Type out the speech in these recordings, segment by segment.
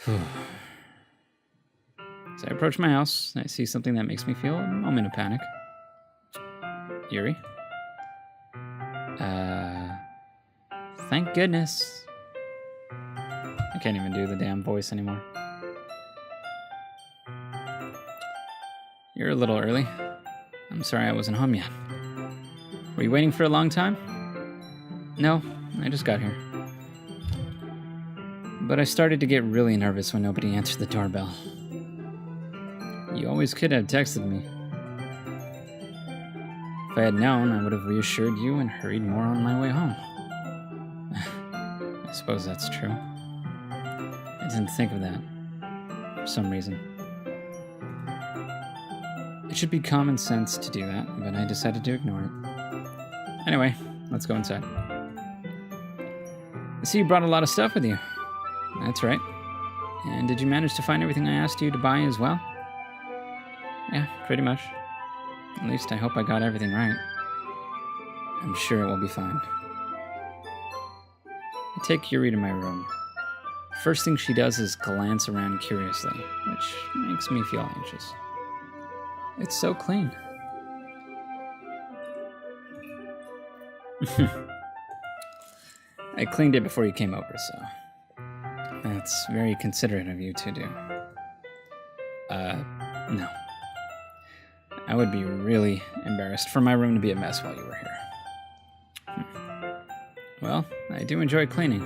As I approach my house, I see something that makes me feel a moment of panic. Yuri? Thank goodness. I can't even do the damn voice anymore. You're a little early. I'm sorry I wasn't home yet. Were you waiting for a long time? No, I just got here. But I started to get really nervous when nobody answered the doorbell. You always could have texted me. If I had known, I would have reassured you and hurried more on my way home. I suppose that's true. I didn't think of that, for some reason. It should be common sense to do that, but I decided to ignore it. Anyway, let's go inside. I see you brought a lot of stuff with you. That's right. And did you manage to find everything I asked you to buy as well? Yeah, pretty much. At least I hope I got everything right. I'm sure it will be fine. I take Yuri to my room. First thing she does is glance around curiously, which makes me feel anxious. It's so clean. I cleaned it before you came over, so... That's very considerate of you to do. No. I would be really embarrassed for my room to be a mess while you were here. Well, I do enjoy cleaning.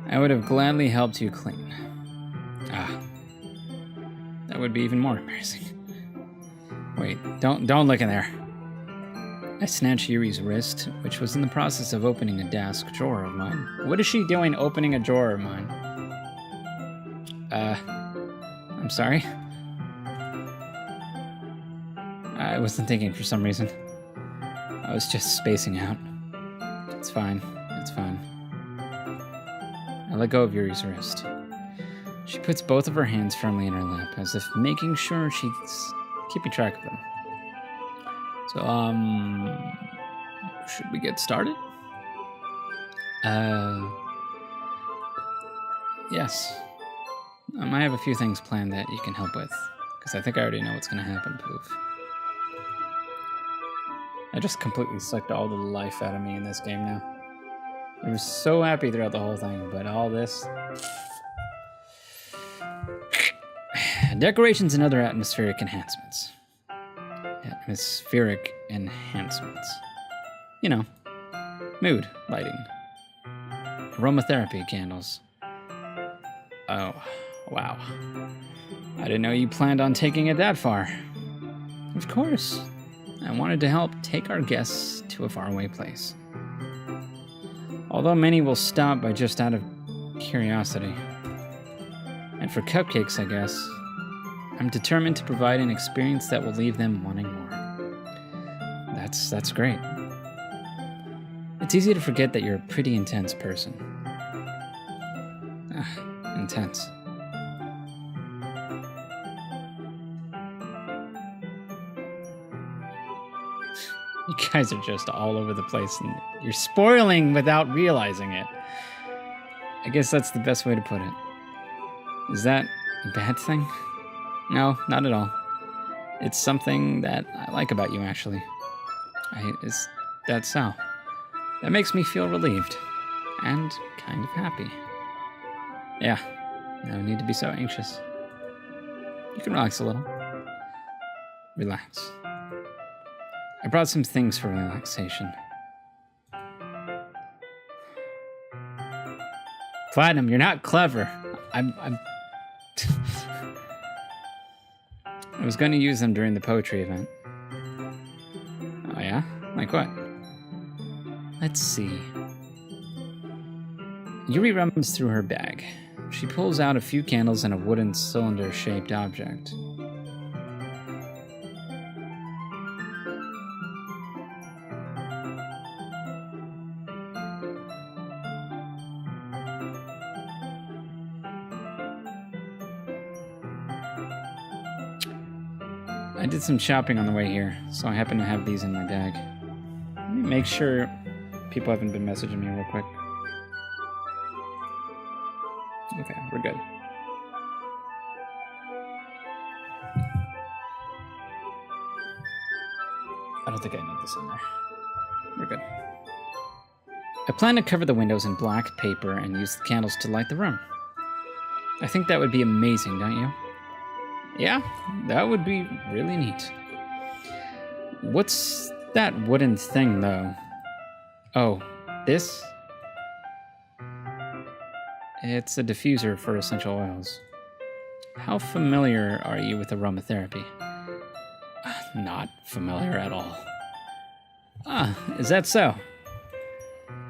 I would have gladly helped you clean. That would be even more embarrassing. Wait, don't look in there. I snatched Yuri's wrist, which was in the process of opening a desk drawer of mine. What is she doing opening a drawer of mine? I'm sorry? I wasn't thinking for some reason. I was just spacing out. It's fine. It's fine. I let go of Yuri's wrist. She puts both of her hands firmly in her lap, as if making sure she's keeping track of them. So, should we get started? Yes. I have a few things planned that you can help with, because I think I already know what's going to happen, Poof. I just completely sucked all the life out of me in this game now. I was so happy throughout the whole thing, but all this... Decorations and other atmospheric enhancements. Atmospheric enhancements. You know, mood lighting. Aromatherapy candles. Oh, wow. I didn't know you planned on taking it that far. Of course. I wanted to help take our guests to a faraway place. Although many will stop by just out of curiosity. And for cupcakes, I guess, I'm determined to provide an experience that will leave them wanting more. That's great. It's easy to forget that you're a pretty intense person. Intense. You guys are just all over the place, and you're spoiling without realizing it. I guess that's the best way to put it. Is that a bad thing? No, not at all. It's something that I like about you, actually. Is that so? That makes me feel relieved. And kind of happy. Yeah, no need to be so anxious. You can relax a little. Relax. I brought some things for relaxation. Platinum, you're not clever. I'm I was going to use them during the poetry event. Oh yeah? Like what? Let's see. Yuri rummaged through her bag. She pulls out a few candles and a wooden cylinder-shaped object. I did some shopping on the way here, so I happen to have these in my bag. Let me make sure people haven't been messaging me real quick. Okay, we're good. I don't think I need this in there. We're good. I plan to cover the windows in black paper and use the candles to light the room. I think that would be amazing, don't you? Yeah, that would be really neat. What's that wooden thing, though? Oh, this? It's a diffuser for essential oils. How familiar are you with aromatherapy? Not familiar at all. Ah, is that so?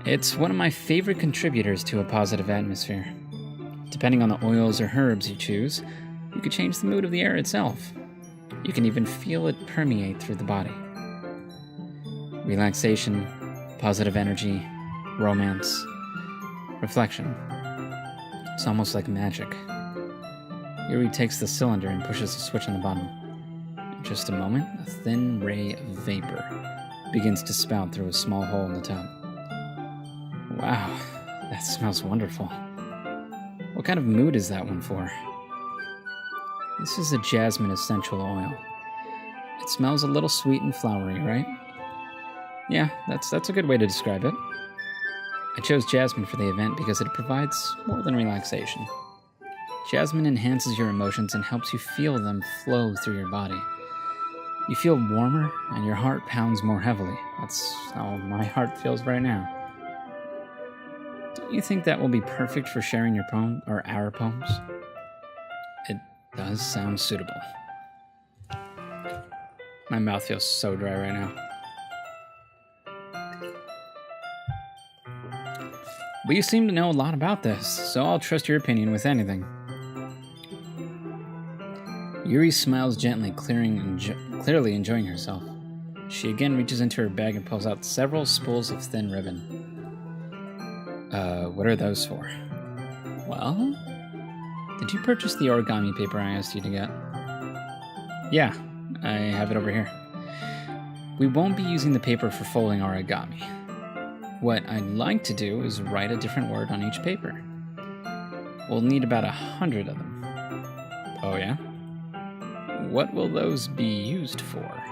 It's one of my favorite contributors to a positive atmosphere. Depending on the oils or herbs you choose, you could change the mood of the air itself. You can even feel it permeate through the body. Relaxation, positive energy, romance, reflection. It's almost like magic. Yuri takes the cylinder and pushes the switch on the bottom. In just a moment, a thin ray of vapor begins to spout through a small hole in the top. Wow, that smells wonderful. What kind of mood is that one for? This is a jasmine essential oil. It smells a little sweet and flowery, right? Yeah, that's a good way to describe it. I chose jasmine for the event because it provides more than relaxation. Jasmine enhances your emotions and helps you feel them flow through your body. You feel warmer and your heart pounds more heavily. That's how my heart feels right now. Don't you think that will be perfect for sharing your poem or our poems? It does sound suitable. My mouth feels so dry right now. But you seem to know a lot about this, so I'll trust your opinion with anything. Yuri smiles gently, clearly enjoying herself. She again reaches into her bag and pulls out several spools of thin ribbon. What are those for? Well, did you purchase the origami paper I asked you to get? Yeah, I have it over here. We won't be using the paper for folding origami. What I'd like to do is write a different word on each paper. We'll need about 100 of them. Oh yeah? What will those be used for?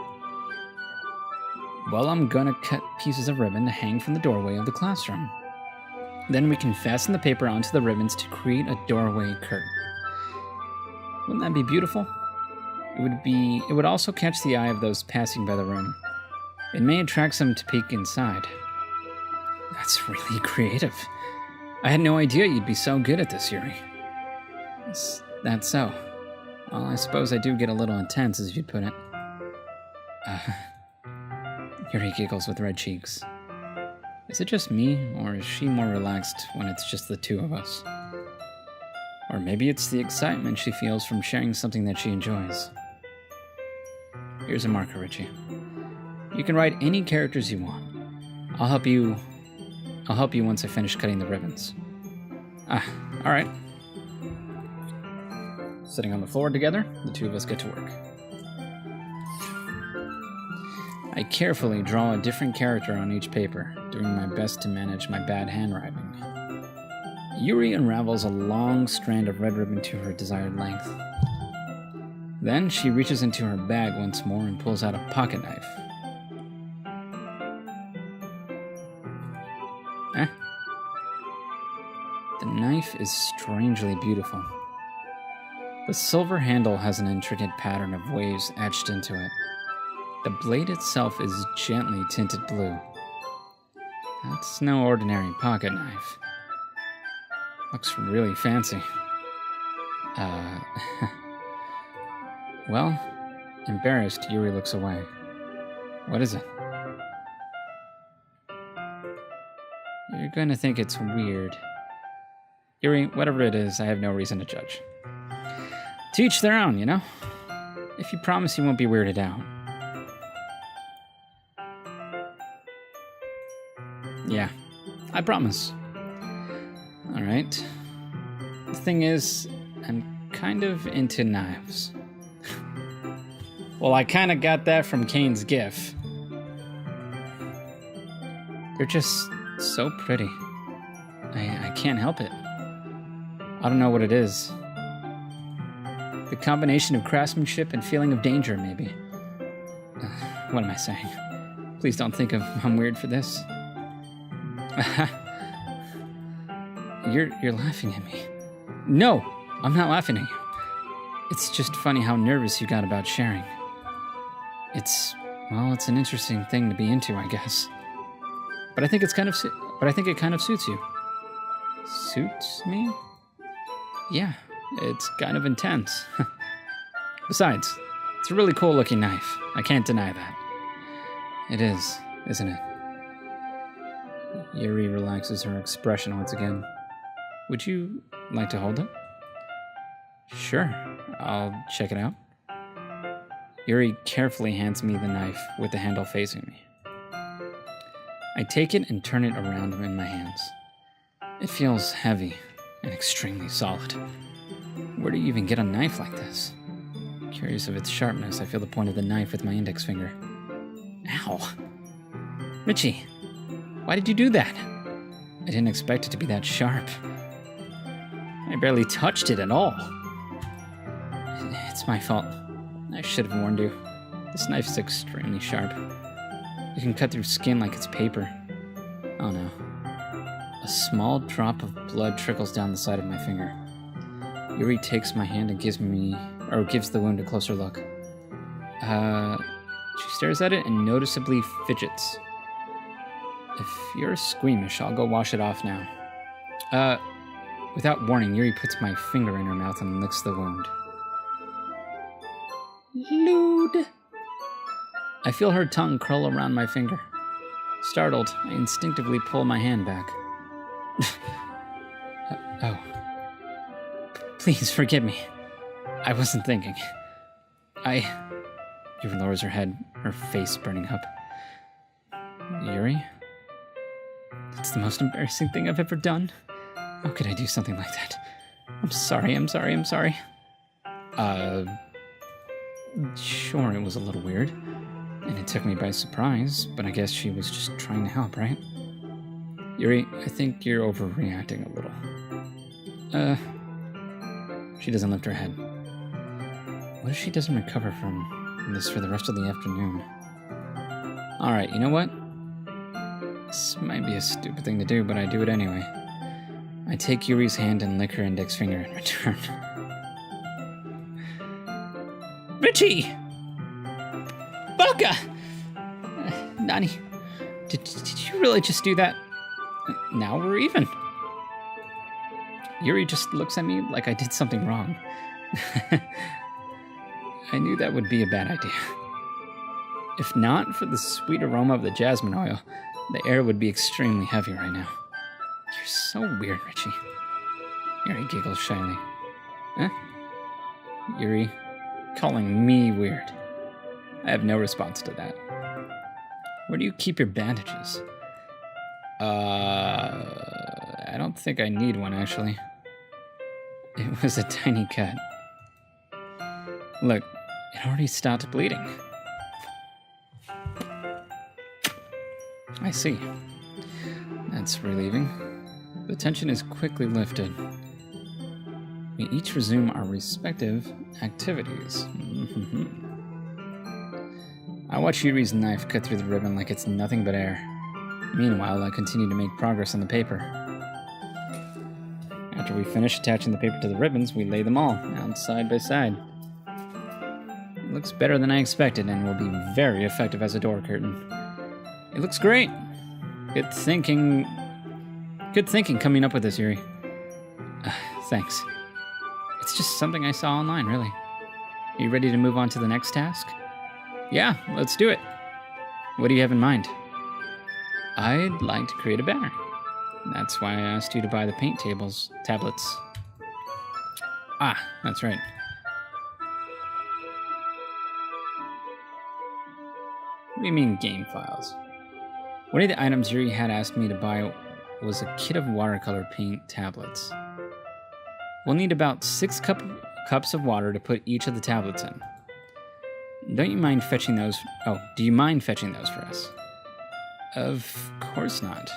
Well, I'm gonna cut pieces of ribbon to hang from the doorway of the classroom. Then we can fasten the paper onto the ribbons to create a doorway curtain. Wouldn't that be beautiful? It would also catch the eye of those passing by the room. It may attract some to peek inside. That's really creative. I had no idea you'd be so good at this, Yuri. Is that so? Well, I suppose I do get a little intense, as you'd put it. Yuri giggles with red cheeks. Is it just me, or is she more relaxed when it's just the two of us? Or maybe it's the excitement she feels from sharing something that she enjoys. Here's a marker, Richie. You can write any characters you want. I'll help you once I finish cutting the ribbons. Alright. Sitting on the floor together, the two of us get to work. I carefully draw a different character on each paper, doing my best to manage my bad handwriting. Yuri unravels a long strand of red ribbon to her desired length. Then she reaches into her bag once more and pulls out a pocket knife. The knife is strangely beautiful. The silver handle has an intricate pattern of waves etched into it. The blade itself is gently tinted blue. That's no ordinary pocket knife. Looks really fancy. Well, embarrassed, Yuri looks away. What is it? You're gonna think it's weird. Yuri, whatever it is, I have no reason to judge. To each their own, you know? If you promise you won't be weirded out. Yeah, I promise. Alright. The thing is, I'm kind of into knives. Well, I kind of got that from Kane's GIF. They're just so pretty. I can't help it. I don't know what it is. The combination of craftsmanship and feeling of danger, maybe. What am I saying? Please don't think I'm weird for this. You're laughing at me. No, I'm not laughing at you. It's just funny how nervous you got about sharing. It's an interesting thing to be into, I guess. But I think it kind of suits you. Suits me? Yeah, it's kind of intense. Besides, it's a really cool looking knife. I can't deny that. It is, isn't it? Yuri relaxes her expression once again. Would you like to hold it? Sure, I'll check it out. Yuri carefully hands me the knife with the handle facing me. I take it and turn it around in my hands. It feels heavy and extremely solid. Where do you even get a knife like this? Curious of its sharpness, I feel the point of the knife with my index finger. Ow! Richie, why did you do that? I didn't expect it to be that sharp. I barely touched it at all. It's my fault. I should have warned you. This knife is extremely sharp. It can cut through skin like it's paper. Oh no. A small drop of blood trickles down the side of my finger. Yuri takes my hand and gives the wound a closer look. She stares at it and noticeably fidgets. If you're squeamish, I'll go wash it off now. Without warning, Yuri puts my finger in her mouth and licks the wound. Lewd. I feel her tongue curl around my finger. Startled, I instinctively pull my hand back. Oh. Please forgive me. I wasn't thinking. Yuri lowers her head, her face burning up. Yuri? It's the most embarrassing thing I've ever done. How could I do something like that? I'm sorry. Sure, it was a little weird, and it took me by surprise, but I guess she was just trying to help, right? Yuri, I think you're overreacting a little. She doesn't lift her head. What if she doesn't recover from this for the rest of the afternoon? Alright, you know what? This might be a stupid thing to do, but I do it anyway. I take Yuri's hand and lick her index finger in return. Richie! Baka! Nani, did you really just do that? Now we're even. Yuri just looks at me like I did something wrong. I knew that would be a bad idea. If not for the sweet aroma of the jasmine oil, the air would be extremely heavy right now. You're so weird, Richie. Yuri giggles shyly. Huh? Yuri calling me weird. I have no response to that. Where do you keep your bandages? I don't think I need one, actually. It was a tiny cut. Look, it already stopped bleeding. I see. That's relieving. The tension is quickly lifted. We each resume our respective activities. I watch Yuri's knife cut through the ribbon like it's nothing but air. Meanwhile, I continue to make progress on the paper. After we finish attaching the paper to the ribbons, we lay them all out side by side. It looks better than I expected and will be very effective as a door curtain. It looks great. Good thinking coming up with this, Yuri. Thanks. It's just something I saw online, really. Are you ready to move on to the next task? Yeah, let's do it. What do you have in mind? I'd like to create a banner. That's why I asked you to buy the paint tablets. Ah, that's right. What do you mean, game files? One of the items Yuri had asked me to buy was a kit of watercolor paint tablets. We'll need about 6 cups of water to put each of the tablets in. Don't you mind fetching those? Oh, do you mind fetching those for us? Of course not.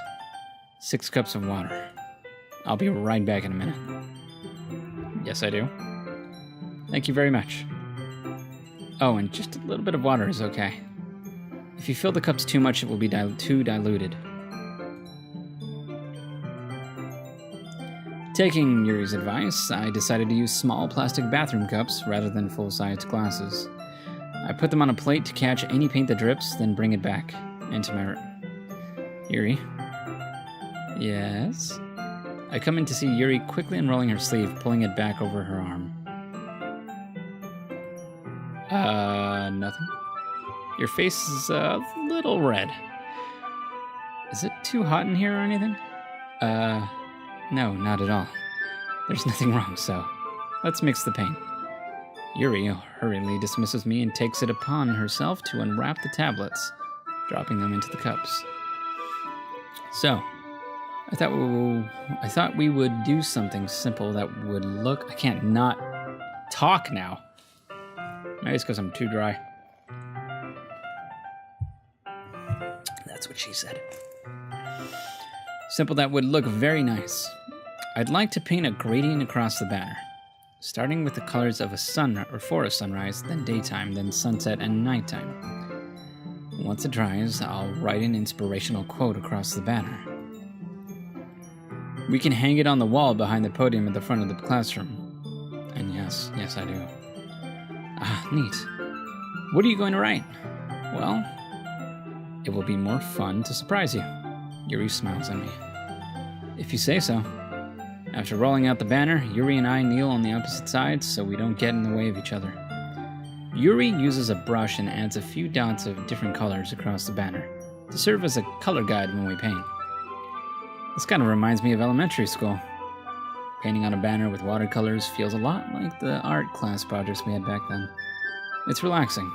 6 cups of water. I'll be right back in a minute. Yes, I do. Thank you very much. Oh, and just a little bit of water is okay. If you fill the cups too much, it will be too diluted. Taking Yuri's advice, I decided to use small plastic bathroom cups rather than full-sized glasses. I put them on a plate to catch any paint that drips, then bring it back into my room. Yuri? Yes? I come in to see Yuri quickly unrolling her sleeve, pulling it back over her arm. Nothing. Your face is a little red. Is it too hot in here or anything? No, not at all. There's nothing wrong, so let's mix the paint. Yuri hurriedly dismisses me and takes it upon herself to unwrap the tablets, dropping them into the cups. So, I thought we would do something simple that would look... I can't not talk now. Maybe it's because I'm too dry. That's what she said. Simple that would look very nice. I'd like to paint a gradient across the banner, starting with the colors of a sun or for a sunrise, then daytime, then sunset and nighttime. Once it dries, I'll write an inspirational quote across the banner. We can hang it on the wall behind the podium at the front of the classroom. And yes, I do. Ah, neat. What are you going to write? Well, it will be more fun to surprise you. Yuri smiles at me. If you say so. After rolling out the banner, Yuri and I kneel on the opposite sides so we don't get in the way of each other. Yuri uses a brush and adds a few dots of different colors across the banner to serve as a color guide when we paint. This kind of reminds me of elementary school. Painting on a banner with watercolors feels a lot like the art class projects we had back then. It's relaxing.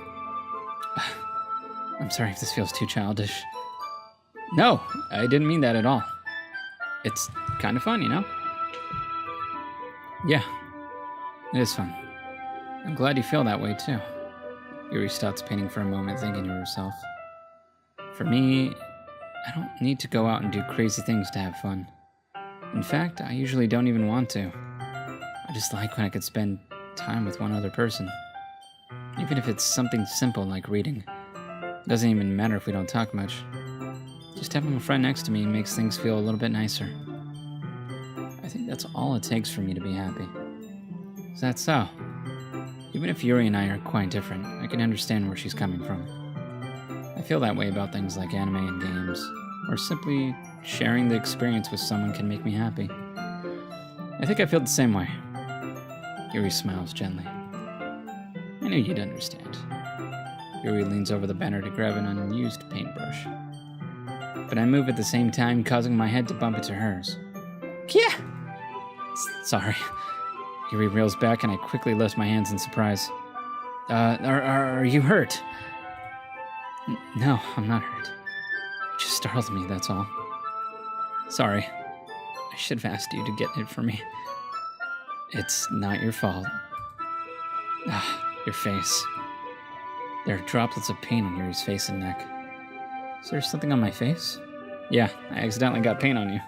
I'm sorry if this feels too childish. No, I didn't mean that at all. It's kind of fun, you know? Yeah, it is fun. I'm glad you feel that way, too. Yuri stops painting for a moment, thinking to herself. For me, I don't need to go out and do crazy things to have fun. In fact, I usually don't even want to. I just like when I could spend time with one other person. Even if it's something simple like reading. It doesn't even matter if we don't talk much. Just having a friend next to me makes things feel a little bit nicer. I think that's all it takes for me to be happy. Is that so? Even if Yuri and I are quite different, I can understand where she's coming from. I feel that way about things like anime and games, or simply sharing the experience with someone can make me happy. I think I feel the same way. Yuri smiles gently. I knew you'd understand. Yuri leans over the banner to grab an unused paintbrush. But I move at the same time, causing my head to bump into hers. Kia! Sorry. Yuri reels back and I quickly lift my hands in surprise. Are you hurt? No, I'm not hurt. It just startled me, that's all. Sorry. I should have asked you to get it for me. It's not your fault. Your face. There are droplets of paint on Yuri's face and neck. Is there something on my face? Yeah, I accidentally got paint on you.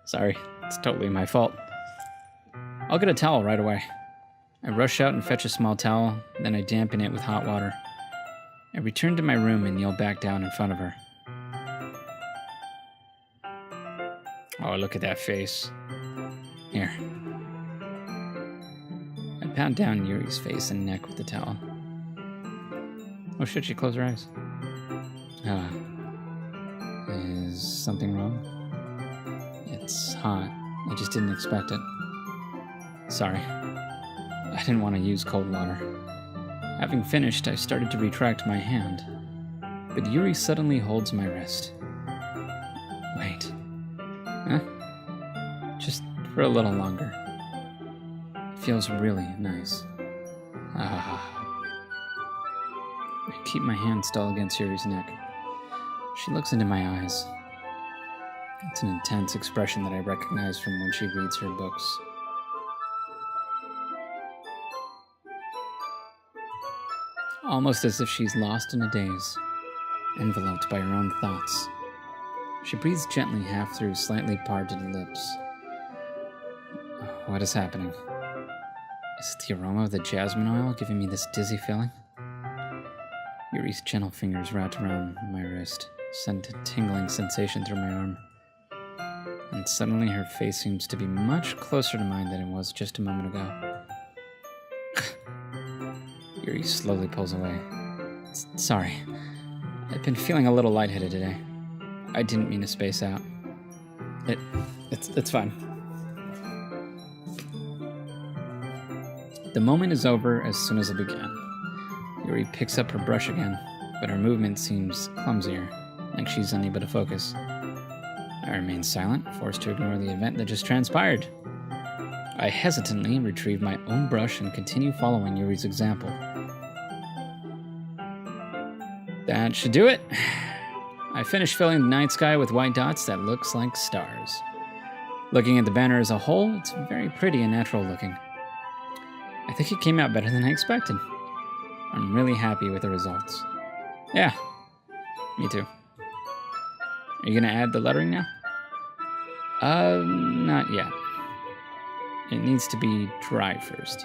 Sorry, it's totally my fault. I'll get a towel right away. I rush out and fetch a small towel, then I dampen it with hot water. I return to my room and kneel back down in front of her. Oh, look at that face. Here. I pat down Yuri's face and neck with the towel. Oh shit, she closed her eyes. Is something wrong? It's hot. I just didn't expect it. Sorry. I didn't want to use cold water. Having finished, I started to retract my hand. But Yuri suddenly holds my wrist. Wait. Huh? Just for a little longer. It feels really nice. I keep my hand still against Yuri's neck. She looks into my eyes. It's an intense expression that I recognize from when she reads her books. Almost as if she's lost in a daze, enveloped by her own thoughts. She breathes gently half through slightly parted lips. What is happening? Is it the aroma of the jasmine oil giving me this dizzy feeling? Yuri's gentle fingers wrapped around my wrist, sent a tingling sensation through my arm. And suddenly her face seems to be much closer to mine than it was just a moment ago. Yuri slowly pulls away. Sorry. I've been feeling a little lightheaded today. I didn't mean to space out. It's fine. The moment is over as soon as it began. Yuri picks up her brush again, but her movement seems clumsier, like she's unable to focus. I remain silent, forced to ignore the event that just transpired. I hesitantly retrieve my own brush and continue following Yuri's example. That should do it. I finish filling the night sky with white dots that looks like stars. Looking at the banner as a whole, it's very pretty and natural looking. I think it came out better than I expected. I'm really happy with the results. Yeah, me too. Are you gonna add the lettering now? Not yet. It needs to be dry first.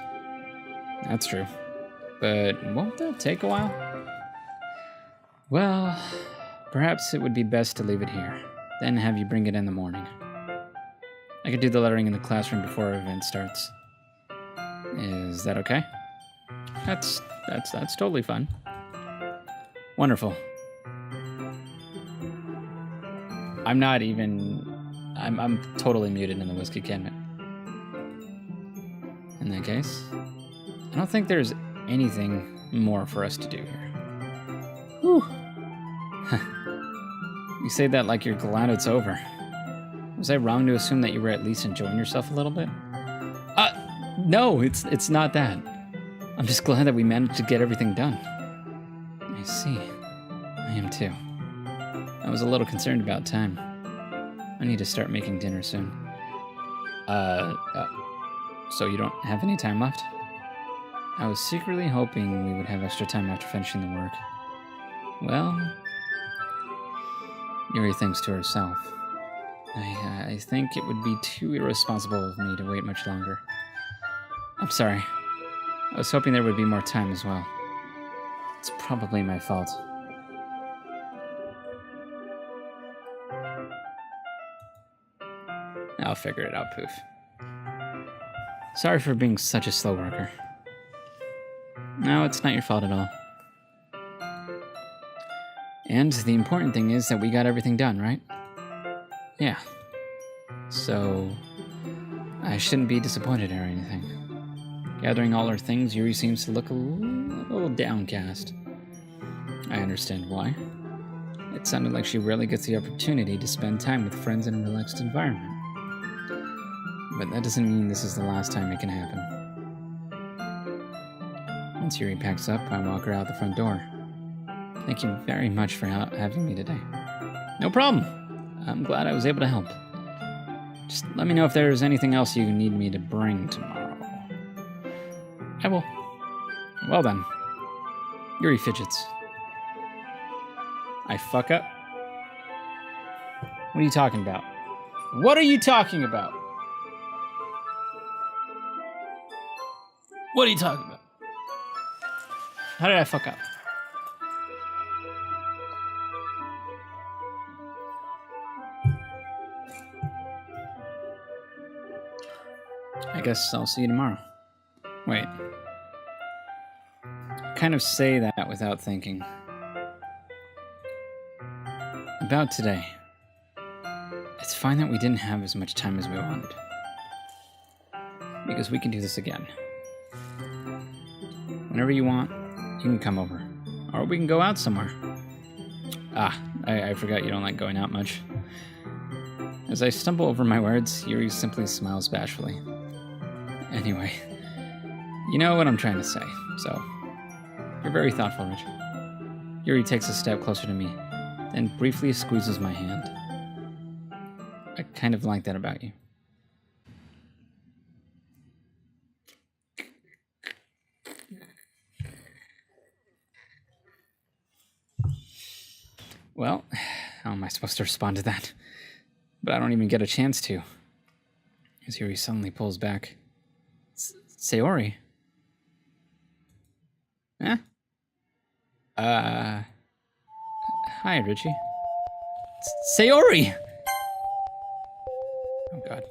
That's true. But won't that take a while? Well, perhaps it would be best to leave it here, then have you bring it in the morning. I could do the lettering in the classroom before our event starts. Is that okay? That's totally fun. Wonderful. I'm totally muted in the whiskey cabinet. In that case, I don't think there's anything more for us to do here. Whew. You say that like you're glad it's over. Was I wrong to assume that you were at least enjoying yourself a little bit? No, it's not that. I'm just glad that we managed to get everything done. I see. I am too. I was a little concerned about time. I need to start making dinner soon. So you don't have any time left? I was secretly hoping we would have extra time after finishing the work. Well, Yuri thinks to herself. I think it would be too irresponsible of me to wait much longer. I'm sorry. I was hoping there would be more time as well. It's probably my fault. I'll figure it out, Poof. Sorry for being such a slow worker. No, it's not your fault at all. And the important thing is that we got everything done, right? Yeah. So, I shouldn't be disappointed or anything. Gathering all her things, Yuri seems to look a little downcast. I understand why. It sounded like she rarely gets the opportunity to spend time with friends in a relaxed environment. But that doesn't mean this is the last time it can happen. Once Yuri packs up, I walk her out the front door. Thank you very much for having me today. No problem. I'm glad I was able to help. Just let me know if there's anything else you need me to bring tomorrow. I will. Well then. Yuri fidgets. I fuck up? What are you talking about? What are you talking about? What are you talking about? How did I fuck up? I guess I'll see you tomorrow. Wait. I kind of say that without thinking. About today. It's fine that we didn't have as much time as we wanted. Because we can do this again. Whenever you want, you can come over. Or we can go out somewhere. I forgot you don't like going out much. As I stumble over my words, Yuri simply smiles bashfully. Anyway, you know what I'm trying to say, so you're very thoughtful, Rich. Yuri takes a step closer to me, then briefly squeezes my hand. I kind of like that about you. Well, how am I supposed to respond to that? But I don't even get a chance to. As Yuri suddenly pulls back. Sayori. Huh? Hi, Richie. Sayori! Oh, God.